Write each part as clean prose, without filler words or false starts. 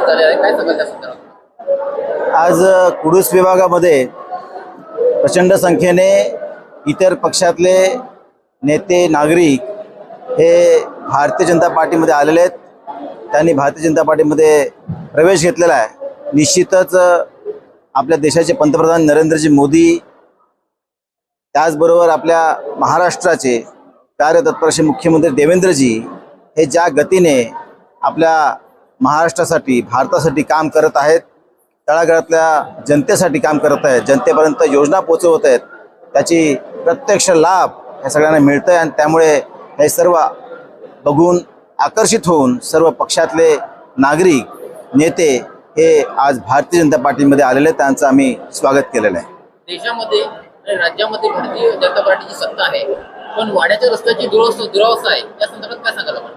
समावेश झालेला आहे, काय सांगाल त्या संदर्भात? आज कुडूस विभागामध्ये प्रचंड संख्येने इतर पक्षातले नेते नागरिक हे भारतीय जनता पार्टीमध्ये आलेले आहेत. त्यांनी भारतीय जनता पार्टीमध्ये प्रवेश घेतलेला आहे. निश्चितच आपल्या देशाचे पंतप्रधान नरेंद्रजी मोदी, त्याचबरोबर आपल्या महाराष्ट्राचे कार्यतत्पर असे मुख्यमंत्री देवेंद्रजी हे ज्या गतीने आपल्या महाराष्ट्रासाठी, भारतासाठी काम करत आहेत, तळागाळातल्या जनतेसाठी काम करत आहेत, जनतेपर्यंत योजना पोहोचवत आहेत, त्याची प्रत्यक्ष लाभ या सगळ्यांना मिळतं आहे. आणि त्यामुळे हे सर्व बघून आकर्षित होऊन सर्व पक्षातले नागरिक, नेते हे आज भारतीय जनता पार्टीमध्ये आलेले आहेत. त्यांचं आम्ही स्वागत केलेलं आहे. देशामध्ये आणि राज्यामध्ये भारतीय जनता पार्टीची सत्ता आहे, पण वाड्याच्या रस्त्याची दुरावस्था आहे, या संदर्भात काय सांगाल आपण?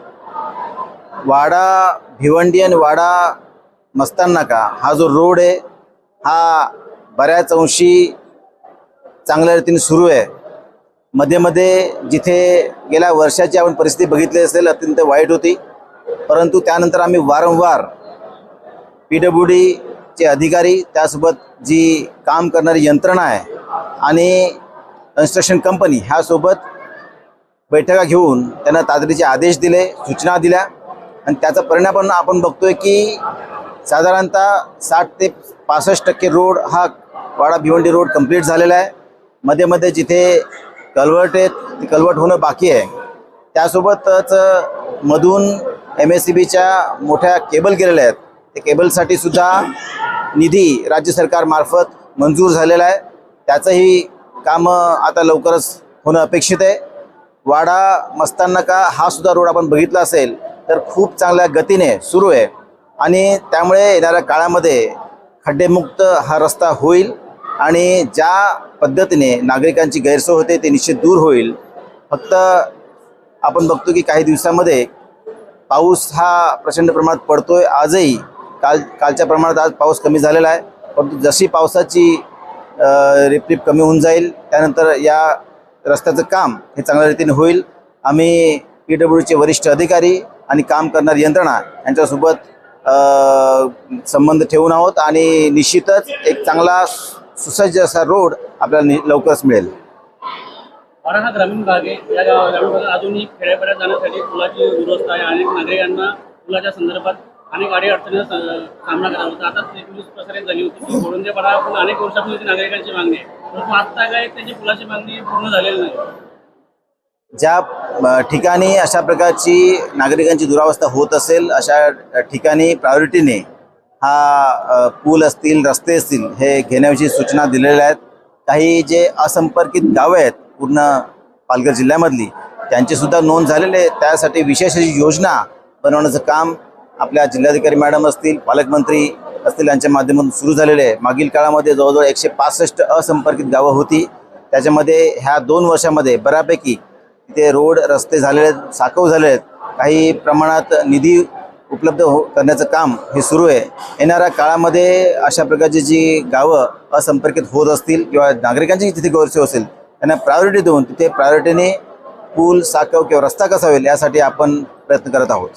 वाडा भिवंडी आणि वाडा मस्तान नाका हा जो रोड आहे हा बऱ्याच अंशी चांगल्या रीतीने सुरू आहे. मध्ये मध्ये जिथे गेल्या वर्षाची आपण परिस्थिती बघितली असेल, अत्यंत वाईट होती, परंतु त्यानंतर आम्ही वारंवार PWDचे अधिकारी, त्यासोबत जी काम करणारी यंत्रणा आहे आणि कन्स्ट्रक्शन कंपनी ह्यासोबत बैठका घेऊन त्यांना तातडीचे आदेश दिले, सूचना दिल्या. आणि त्याचा परिणाम पण आपण बघतोय की साधारणतः 60 ते 65% रोड हा वाडा भिवंडी रोड कंप्लीट झालेला आहे. मध्ये मध्ये जिथे कल्वर्ट आहेत ते कल्वर्ट होणं बाकी आहे. त्यासोबतच मधून MSCBच्या मोठ्या केबल गेलेल्या आहेत. ते केबलसाठी सुद्धा निधी राज्य सरकारमार्फत मंजूर झालेला आहे. त्याचंही काम आता लवकरच होणं अपेक्षित आहे. वाडा मस्तान नाका हा सुद्धा रोड आपण बघितला असेल तर खूप चांगल्या गतीने सुरू आहे आणि त्यामुळे येणाऱ्या काळामध्ये खड्डेमुक्त हा रस्ता होईल आणि ज्या पद्धतीने नागरिकांची गैरसोय होते ते निश्चित दूर होईल. फक्त आपण बघतो की काही दिवसामध्ये पाऊस हा प्रचंड प्रमाणात पडतोय. आजही कालच्या प्रमाणात आज पाऊस कमी झालेला आहे, परंतु जशी पावसाची रिपरिप कमी होऊन जाईल त्यानंतर या रस्त्याचं काम हे चांगल्या रीतीने होईल. आम्ही PWDचे वरिष्ठ अधिकारी आणि काम करणारी यंत्रणा यांच्यासोबत संबंध ठेवून आहोत आणि निश्चितच एक चांगला सुसज्ज असा रोड आपल्याला लवकरच मिळेल. वाडा हा ग्रामीण भाग आहे. या ग्रामीण भागात अजूनही खेड्यापाड्यात जाण्यासाठी पुलाची दुरवस्था आहे. अनेक नागरिकांना पुलाच्या संदर्भात अनेक अडचणींचा सामना करावा लागतो. आता 21 प्रसारित झाली होती की गोडंदेपाडा पूल अनेक वर्षापूर्वी नागरिकांची मागणी आहे, परंतु आता काय त्याची पुलाची मागणी पूर्ण झालेली नाही. ज्या ठिकाणी अशा प्रकारची नागरिकांची दुरावस्था होत असेल अशा ठिकाणी प्रायोरिटीने हा पूल असतील, रस्ते असतील हे घेण्याविषयी सूचना दिलेल्या आहेत. काही जे असंपर्कित गावं आहेत पूर्ण पालघर जिल्ह्यामधली त्यांचीसुद्धा नोंद झालेली आहे. त्यासाठी विशेष अशी योजना बनवण्याचं काम आपल्या जिल्हाधिकारी मॅडम असतील, पालकमंत्री असतील यांच्या माध्यमातून सुरू झालेले आहे. मागील काळामध्ये जवळजवळ 165 असंपर्कित गावं होती. त्याच्यामध्ये ह्या 2 वर्षामध्ये बऱ्यापैकी तिथे रोड, रस्ते झालेले आहेत, साकव झाले आहेत. काही प्रमाणात निधी उपलब्ध करण्याचं काम हे सुरू आहे. येणाऱ्या काळामध्ये अशा प्रकारची जी गावं असंपर्कित होत असतील किंवा नागरिकांची तिथे गैरसोय असेल त्यांना प्रायोरिटी देऊन तिथे प्रायोरिटीने पूल, साकव किंवा रस्ता कसा होईल यासाठी आपण प्रयत्न करत आहोत.